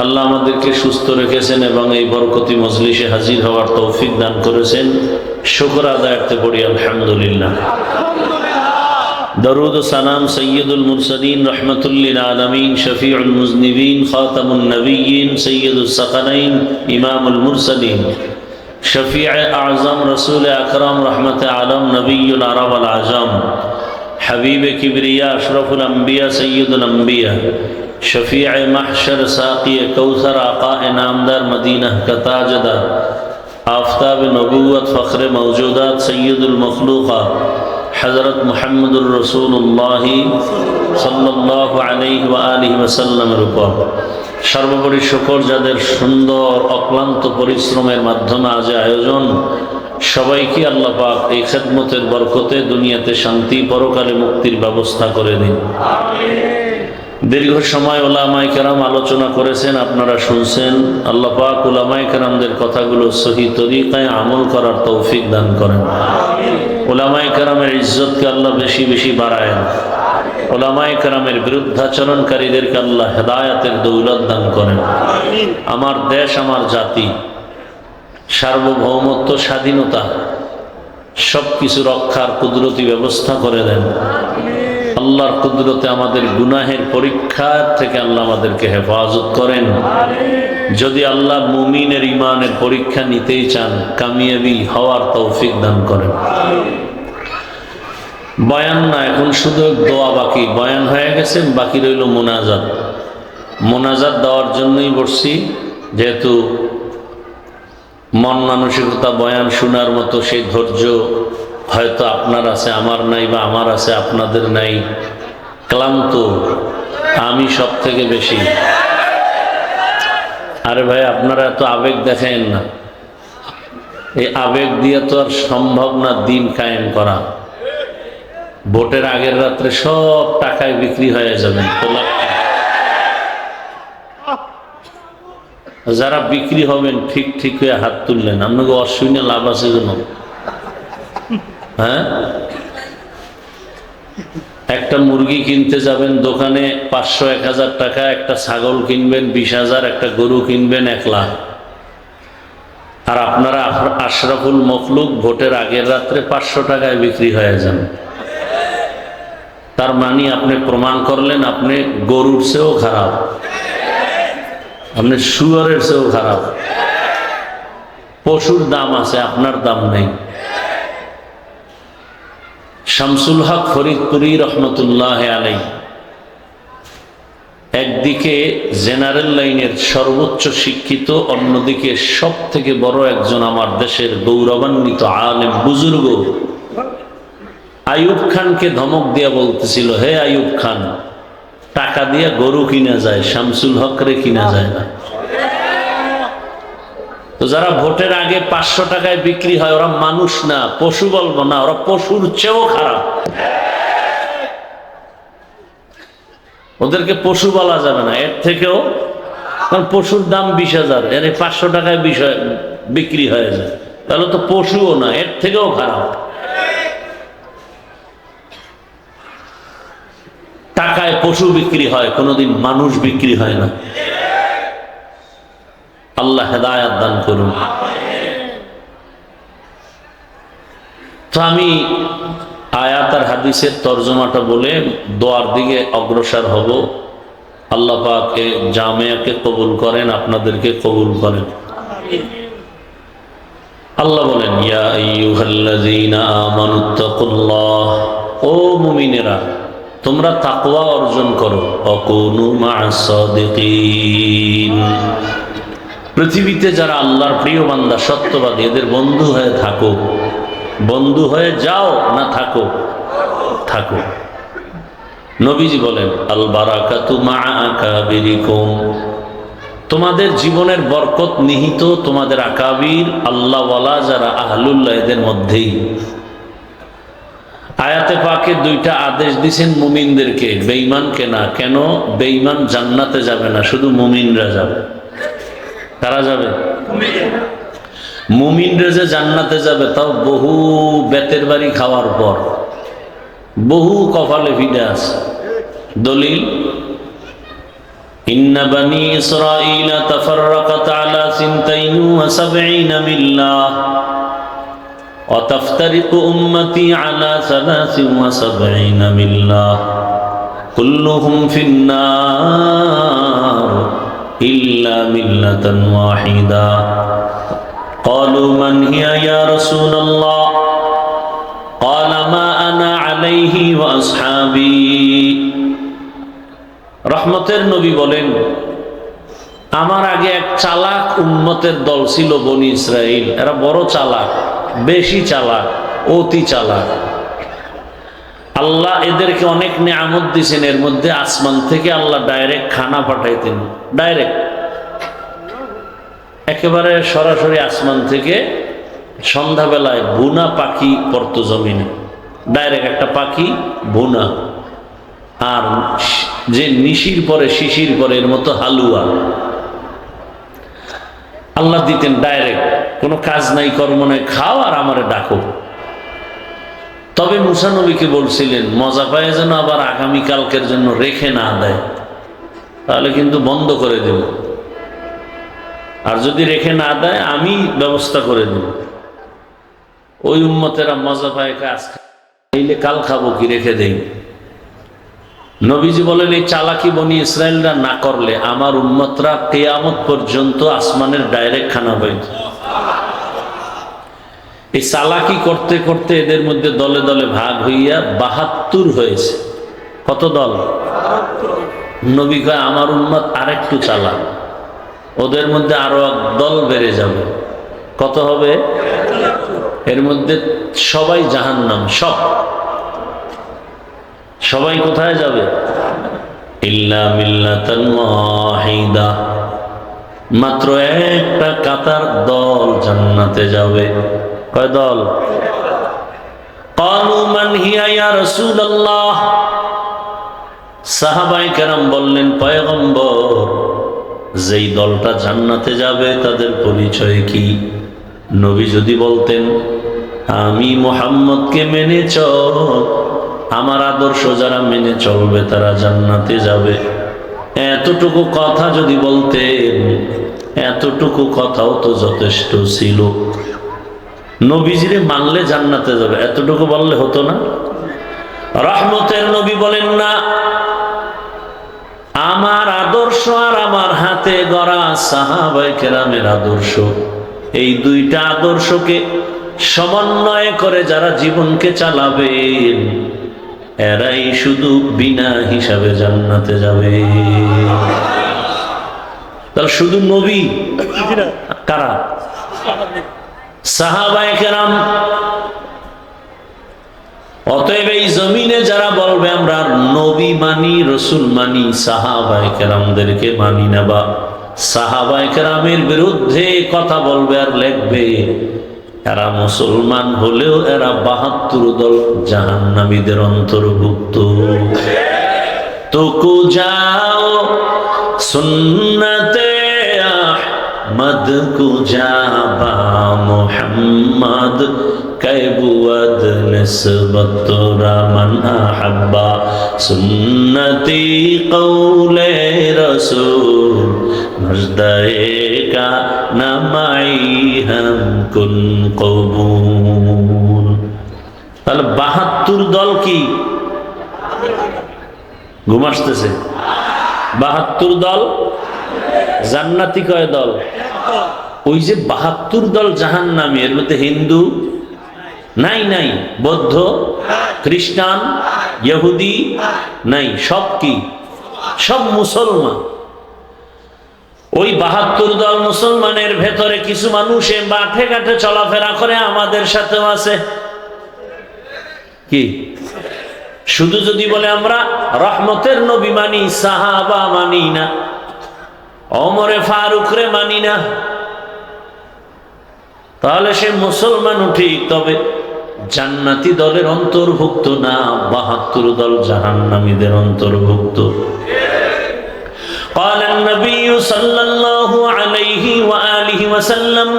আল্লাহ আমাদেরকে সুস্থ রেখেছেন এবং এই বরকতি মজলিসে হাজির হওয়ার তৌফিক দান করেছেন। শুকর আদায়ার্থে পড়ি আলহামদুলিল্লাহ। দরুদ ও সালাম সৈয়দুল মুরসালিন রহমতুল্লিল আলমিন শফিউল মুজনিবিন খাতামুন নবিয়্যিন সৈয়দুস সাকালাইন ইমামুল মুরসালিন শফিউ আযম রাসূল আকরাম রহমতে আলম নবিয়ুল আরব আল আজম হাবিব কিবরিয়া আশরাফুল আম্বিয়া সৈয়দুল আম্বিয়া शफीअ महशर साक़ी कौसर आक़ा नामदार मदीना का ताजदार आफ्ताब नबूवत फ़ख्र मौजूदात सैयदुल मखलूक़ात हज़रत मुहम्मदुर रसूलुल्लाह सल्लल्लाहु अलैहि व आलिहि वसल्लमेर উপর সর্বোপরি শুকর যাদের সুন্দর অক্লান্ত পরিশ্রমের মাধ্যমে আজ আয়োজন, সবাইকে আল্লাহ পাক এই খেদমতের বরকতে দুনিয়াতে শান্তি পরকালে মুক্তির ব্যবস্থা করে দিন। দীর্ঘ সময় উলামায়ে কেরাম আলোচনা করেছেন, আপনারা শুনছেন। আল্লাহ পাক উলামায়ে কেরামদের কথাগুলো সহি তরিকায় আমল করার তৌফিক দান করেন। উলামায়ে কেরামের ইজ্জতকে আল্লাহ বেশি বেশি বাড়ায়েন। উলামায়ে কেরামের বিরুদ্ধাচরণকারীদেরকে আল্লাহ হেদায়েতের দৌলত দান করেন। আমার দেশ, আমার জাতি, সার্বভৌমত্ব, স্বাধীনতা সবকিছু রক্ষার কুদরতি ব্যবস্থা করে দেন। আল্লাহর কুদরতে আমাদের গুনাহের পরীক্ষা থেকে আল্লাহ আমাদেরকে হেফাজত করেন। যদি আল্লাহ মুমিনের ইমানের পরীক্ষা নিতেই চান, কামিয়াবি হওয়ার তৌফিক দান করেন। বয়ান না, এখন শুধু দোয়া বাকি। বয়ান হয়ে গেছে, বাকি রইল মোনাজাত। মোনাজাত দেওয়ার জন্যই বসছি, যেহেতু মন মানসিকতা বয়ান শোনার মতো সেই ধৈর্য হয়তো আপনার আছে, আমার নাই, বা আমার আছে আপনাদের নাই। ক্লান্ত আমি সব থেকে বেশি। আরে ভাই, আপনারা এত আবেগ দেখেন না। এই আবেগ দিয়ে তো আর সম্ভব না দিন কায়েম করা। ভোটের আগের রাত্রে সব টাকায় বিক্রি হয়ে যাবে। যারা বিক্রি হবেন ঠিক ঠিক হয়ে হাত তুললেন। আপনাকে অসুবিধা লাভ আছে কেন? হ্যাঁ, একটা মুরগি কিনতে যাবেন দোকানে 500-1000 টাকা, একটা ছাগল কিনবেন 20,000, একটা গরু কিনবেন 1 লাখ। আর আপনারা আশরাফুল মখলুক ভোটের আগের রাত্রে 500 টাকায় বিক্রি হয়ে যান। তার মানে আপনি প্রমাণ করলেন আপনি গরুর চেয়েও খারাপ, আপনি শুয়ারের চেয়েও খারাপ। পশুর দাম আছে, আপনার দাম নেই। শামসুল হক ফরিদপুরি রহমতুল্লাহ আলাইহি একদিকে জেনারেল লাইনের সর্বোচ্চ শিক্ষিত, অন্যদিকে সব থেকে বড় একজন আমার দেশের গৌরবান্বিত আলেম বুজুর্গ আইয়ুব খানকে ধমক দিয়া বলতেছিল, হে আইয়ুব খান, টাকা দিয়ে গরু কিনা যায়, শামসুল হক রে কিনা যায় না। তো যারা ভোটের আগে 500 টাকায় বিক্রি হয়, ওরা মানুষ না, পশু বলবো না, ওরা পশুর চেয়েও খারাপ। ওদেরকে পশু বলা যাবে না, এর থেকেও। কারণ পশুর দাম 20,000, এর 500 টাকায় বিক্রি হয়ে যায়, তাহলে তো পশুও না, এর থেকেও খারাপ। টাকায় পশু বিক্রি হয়, কোনোদিন মানুষ বিক্রি হয় না। আল্লাহ হেদায়েত দান করুন। তো আমি আয়াত আর হাদিসের তরজমাটা বলে দোয়ার দিকে অগ্রসর হব। আল্লাহ পাক এই জামিয়াকে কবুল করেন, আপনাদেরকে কবুল করেন। আল্লাহ বলেন, ইয়া আইয়ুহাল্লাযীনা আমানুত্তাকুল্লাহ, ও মুমিনেরা তোমরা তাকওয়া অর্জন করো। ওয়াকুনু মা'আস সাদিকিন, পৃথিবীতে যারা আল্লাহর প্রিয় বান্দা, সত্যবাদী, এদের বন্ধু হয়ে থাকো। বন্ধু হয়ে যাও না থাকো, থাকো। নবীজি বলেন, আল বারাকাতু মা'a আকাবিরিকুম, তোমাদের জীবনের বরকত নিহিত তোমাদের আকাবির, আল্লাহওয়ালা যারা আহলুল্লাহ, এদের মধ্যেই। আয়াতে পাকে 2টা আদেশ দিয়েছেন মুমিনদেরকে, বেঈমানকে না। কেন? বেঈমান জান্নাতে যাবে না, শুধু মুমিনরা যাবে। কারা যাবে? মুমিনরা যে জান্নাতে যাবে, তাও বহু বেতের বাড়ি খাওয়ার পর, বহু কপালে ফিরে আছে। দলিল ইন্না বানি ইসরাঈল তাফাররাকাত আলা 72 মিল্লাহ ওয়া তাফতারিকু উম্মতি আলা 73 মিল্লাহ কুল্লুহুম ফিন্নার ইল্লা মিল্লাতান ওয়াহিদা ক্বালু মান হিয়া ইয়া রাসূলুল্লাহ ক্বালা মা আনা আলাইহি ওয়া আসহাবী। রহমতের নবী বলেন, আমার আগে এক চালাক উম্মতের দল ছিল বনি ইসরাইল। এরা বড় চালাক, বেশি চালাক, অতি চালাক। আল্লাহ এদেরকে অনেক নেয়ামত দিয়েছেন, এর মধ্যে আসমান থেকে আল্লাহ ডাইরেক্ট খানা পাঠাইতেন। ডাইরেক্ট একেবারে সরাসরি আসমান থেকে সন্ধ্যাবেলায় বুনা পাখি পড়তো জমিনে। ডাইরেক্ট একটা পাখি বুনা, আর যে নিশির পরে শিশির পরে এর মতো হালুয়া আল্লাহ দিতেন ডাইরেক্ট। কোনো কাজ নাই, কর্ম নাই, খাও আর আমারে ডাকো। তবে মুসা নবীকে বলছিলেন মজা পায় যেন আবার আগামীকালকের জন্য রেখে না দেয়, তাহলে কিন্তু বন্ধ করে দেব। আর যদি রেখে না দেয় আমি ব্যবস্থা করে দেব। ওই উম্মতেরা মজা পায় কাজ খাইলে কাল খাবো কি, রেখে দেই। নবীজি বলেন এই চালাকি বনি ইসরায়েলরা না করলে আমার উম্মতরা কিয়ামত পর্যন্ত আসমানের ডাইরেক্ট খানা পাইত। এই চালাকি করতে করতে এদের মধ্যে দলে দলে ভাগ হইয়া ৭২ হয়েছে। কত দল? নবী কয় আমার উম্মত আরেকটু চালাক, ওদের মধ্যে আরো এক দল বেড়ে যাবে। কত হবে? এর মধ্যে সবাই জাহান্নাম। সবাই কোথায় যাবে? ইল্লা মিল্লাতান ওয়াহিদা, মাত্র একটা কাতার দল জান্নাতে যাবে। কয় দল? ক্বালু মান হিয়া ইয়া রাসূলুল্লাহ। সাহাবায়ে কেরাম বললেন পয়গম্বর, যেই দলটা জান্নাতে যাবে তাদের পরিচয় কি? নবী যদি বলতেন আমি মুহাম্মদকে মেনে চল, আমার আদর্শ যারা মেনে চলবে তারা জান্নাতে যাবে, এতটুকু কথা যদি বলতেন, এতটুকু কথাও তো যথেষ্ট ছিল। নবীজিরে মানলে জান্নাতে যাবে, এতটুকু বললে হতো না? রহমতের নবী বলেন না, আমার আদর্শ আর আমার হাতে গড়া সাহাবায়ে কেরামের আদর্শ, এই দুইটা আদর্শকে সমন্বয় করে যারা জীবনকে চালাবেন এরাই শুধু বিনা হিসাবে জান্নাতে যাবে। তাহলে শুধু নবী কারা? সাহাবায়ে কেরাম। অতএব এই জমিনে যারা বলবে আমরা নবী মানি, রসুল মানি, সাহাবায়ে কেরামদেরকে মানি না, বা সাহাবায়ে কেরামের বিরুদ্ধে কথা বলবে আর লিখবে, এরা মুসলমান হলেও এরা ৭২ দল জাহান্নামীদের অন্তর্ভুক্ত। তুকু যাও সুন্নতে আহমদ কু যাবা মুহাম্মদ कैबुअद निस्बत रमन हब्बा सुन्नती कौले रसूल मजदए का नमाई हम कुन कबूल। তাহলে ৭২ দল কি? ঘুম আসতেছে? ৭২ দল জান্নাতি। কয় দল? ওই যে ৭২ দল জাহান্নামী, এর মধ্যে হিন্দু নাই, নাই বৌদ্ধ, খ্রিস্টান, ইহুদি নাই, সব কি? সব মুসলমান। ওই ৭২ দল মুসলমানের ভেতরে কিছু মানুষ মাঠে ঘাটে চলাফেরা করে, আমাদের সাথেও আছে। কি? শুধু যদি বলে আমরা রহমতের নবী মানি, সাহাবা মানি না, ওমরে ফারুক রে মানি না, তাহলে সে মুসলমান ঠিক, তবে জান্নাতি দলের অন্তর্ভুক্ত না, ৭২ দল জাহান্নামীদের অন্তর্ভুক্ত। قال النبي صلى الله عليه وآله وسلم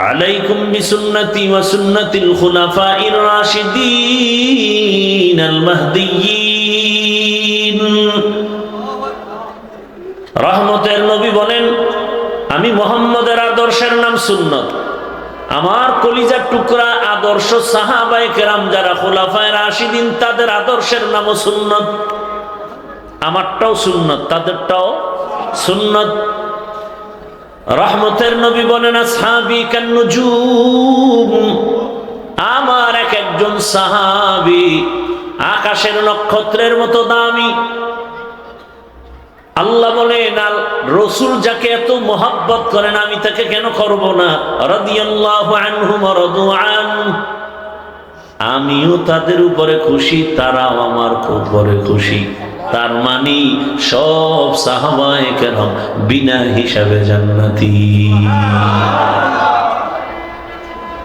عليكم بسنتي وسنة الخلفاء الراشدين المهديين রহমতের নবী বলেন, আমি মুহাম্মদের আদর্শের নাম সুন্নত। আমার কলিজার টুকরা আদর্শ সাহাবায়ে কেরাম যারা খুলাফায়ে রাশিদিন, তাদের আদর্শের নামও সুন্নত। আমারটাও সুন্নত, তাদেরটাও সুন্নত। রহমতের নবী বলেন, আসহাবী কান্নুজুম, আমার এক একজন সাহাবী আকাশের নক্ষত্রের মতো দামি। আল্লাহ বলেন, রাসূল যাকে এত মোহাব্বত করেন আমি তাকে কেন করব না? রাদিয়াল্লাহু আনহুম ওয়া রাদু আন, আমিও তাদের উপরে খুশি, তারাও আমার উপরে খুশি। তার মানে সব সাহাবায়ে কেরাম বিনা হিসাবে জান্নাতি।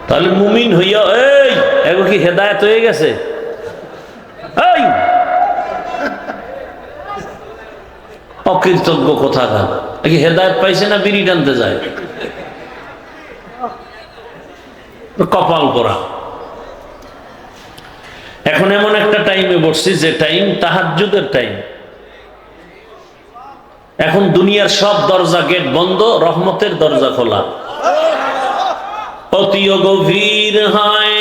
তাহলে মুমিন হইয়া এগো কি হেদায়েত হয়ে গেছে? এই অকৃতজ্ঞ কোথাকার, কি হেদায়েত পাইছে না বিড়ি টানতে যায়? কপাল পোড়া। এখন এমন একটা টাইমে বসছি যে টাইম তাহাজ্জুদের টাইম। এখন দুনিয়ার সব দরজা গেট বন্ধ, রহমতের দরজা খোলা। অতি গভীর হয়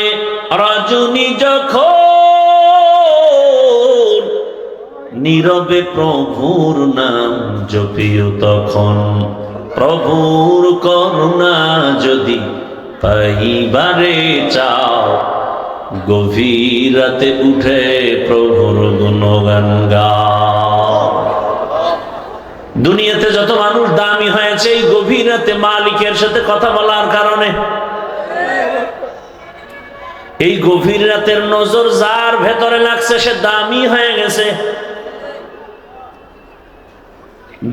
রজনী যখন, নীরবে প্রভুর নাম জপিও তখন। প্রভুর করুণা যদি পাইবারে চাও, গভীর রাতে উঠে প্রভুর গুণগান গাও। দুনিয়াতে যত মানুষ দামি হয়েছে এই গভীর রাতে মালিকের সাথে কথা বলার কারণে। এই গভীর রাতের নজর যার ভেতরে লাগছে সে দামি হয়ে গেছে।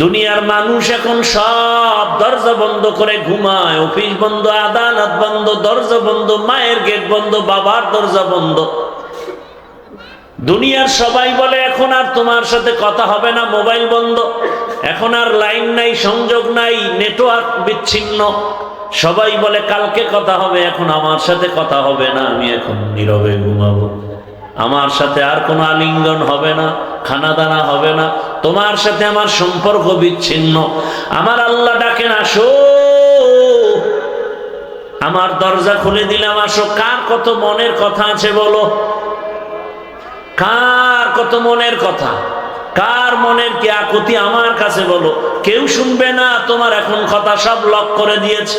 দুনিয়ার মানুষ এখন সব দরজা বন্ধ করে ঘুমায়, অফিস বন্ধ, আদালত বন্ধ, দরজা বন্ধ, মায়ের গেট বন্ধ, বাবার দরজা বন্ধ। দুনিয়ার সবাই বলে এখন আর তোমার সাথে কথা হবে না, মোবাইল বন্ধ। এখন আর লাইন নাই, সংযোগ নাই, নেটওয়ার্ক বিচ্ছিন্ন। সবাই বলে কালকে কথা হবে, এখন আমার সাথে কথা হবে না, আমি এখন নীরবে ঘুমাবো। আমার সাথে আর কোনো আলিঙ্গন হবে না, খানা দানা হবে না, তোমার সাথে আমার সম্পর্ক বিচ্ছিন্ন। আমার আল্লাহ ডাকেন, আসো, আমার দরজা খুলে দিলাম, আসো। কার কত মনের কথা আছে বলো? কার কত মনের কথা, কার মনের কি আকুতি আমার কাছে বলো? কেউ শুনবে না তোমার এখন কথা, সব লক করে দিয়েছে,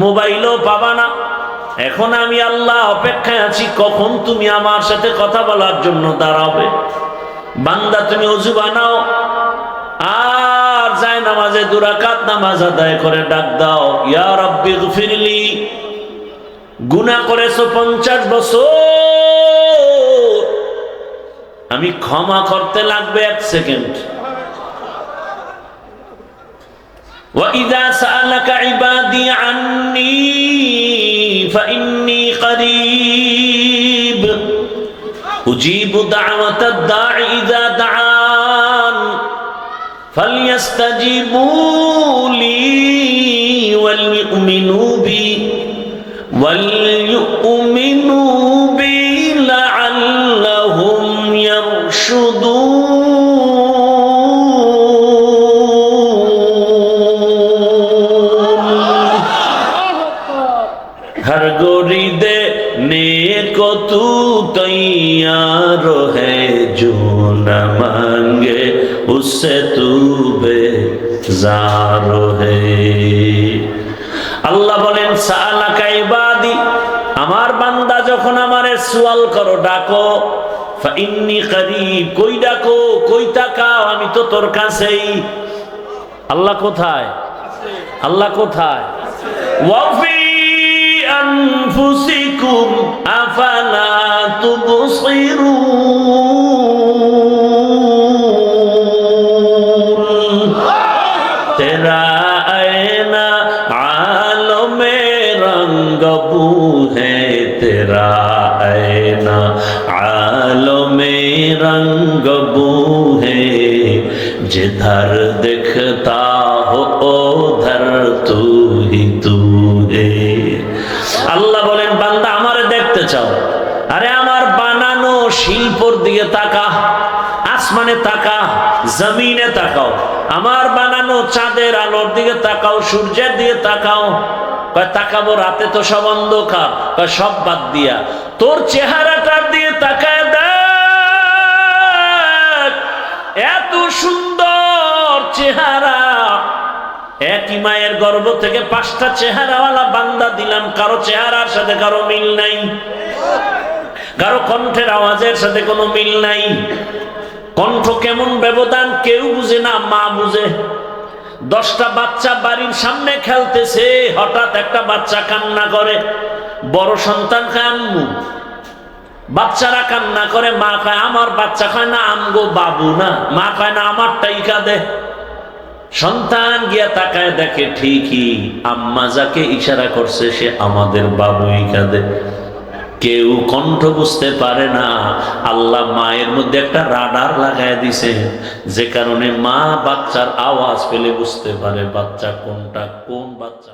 মোবাইলও পাবা না। এখন আমি আল্লাহ অপেক্ষায় আছি কখন তুমি আমার সাথে কথা বলার জন্য দাঁড়াবে। বান্দা তুমি ওযু বানাও আর যায় নামাজে 2 রাকাত নামাজ আদায় করে ডাক দাও, ইয়া রাব্বি গফিরলি। গুনাহ করেছো 50 বছর, আমি ক্ষমা করতে লাগবে 1 সেকেন্ড। وَإِذَا سَأَلَكَ عِبَادِي عَنِّي فَإِنِّي قَرِيبٌ أُجِيبُ دَعْوَةَ الدَّاعِ إِذَا دَعَانِ فَلْيَسْتَجِيبُوا لِي وَلْيُؤْمِنُوا بِي لَعَلَّهُمْ يَرْشُدُونَ। हर गोरी देने को तू तैयार है, जो न मांगे उससे तू बेजार है। আল্লাহ বলেন, সাআলাকা ইবাদি, আমার বান্দা যখন আমারে সুয়াল করো, ডাকো, ফাইন্নী করিব, কই ডাকো, কই তাকাও, আমি তো তোর কাছেই। আল্লাহ কোথায়? আল্লাহ কোথায়? ওয়াফি أنفسكم أفلا تبصرون। तेरा आईना आलम रंग बू है, तेरा आईना आलम रंग बू है, जिधर दिखता हो उधर तू ही तू है। আল্লাহ বলেন, বান্দা আমারে দেখতে চাও, আরে আমার বানানো শিল্পর দিকে তাকা, আসমানে তাকা, জমিনে তাকাও, আমার বানানো চাঁদের আলোর দিকে তাকাও, সূর্যের দিকে তাকাও। কয় তাকাবো, রাতে তো সব অন্ধকার। কয় সব বাদ দিয়া তোর চেহারাটার দিকে তাকায় দেখ, এত সুন্দর চেহারা। একই মায়ের গর্ভ থেকে 5টা চেহারাওয়ালা বান্দা দিলাম, কারো চেহারার সাথে কারো মিল নাই, কারো কণ্ঠের আওয়াজের সাথে কোনো মিল নাই। কণ্ঠ কেমন ব্যবধান কেউ বুঝে না, মা বুঝে। 10টা বাচ্চা বাড়ির সামনে খেলতেছে, হঠাৎ একটা বাচ্চা কান্না করে, বড় সন্তান খায় আম্মু, বাচ্চারা কান্না করে, মা খায় আমার বাচ্চা খায় না, আমগো বাবু না, মা খায় না আমারটাই কাঁদে। সন্তান গিয়া তাকায় দেখে ঠিকই আম্মা যাকে ইশারা করছে সে আমাদের বাবুই কাঁদে। কেউ কণ্ঠ বুঝতে পারে না, আল্লাহ মায়ের মধ্যে একটা রাডার লাগায় দিছে, যে কারণে মা বাচ্চার আওয়াজ পেলে বুঝতে পারে বাচ্চা কোনটা, কোন বাচ্চা।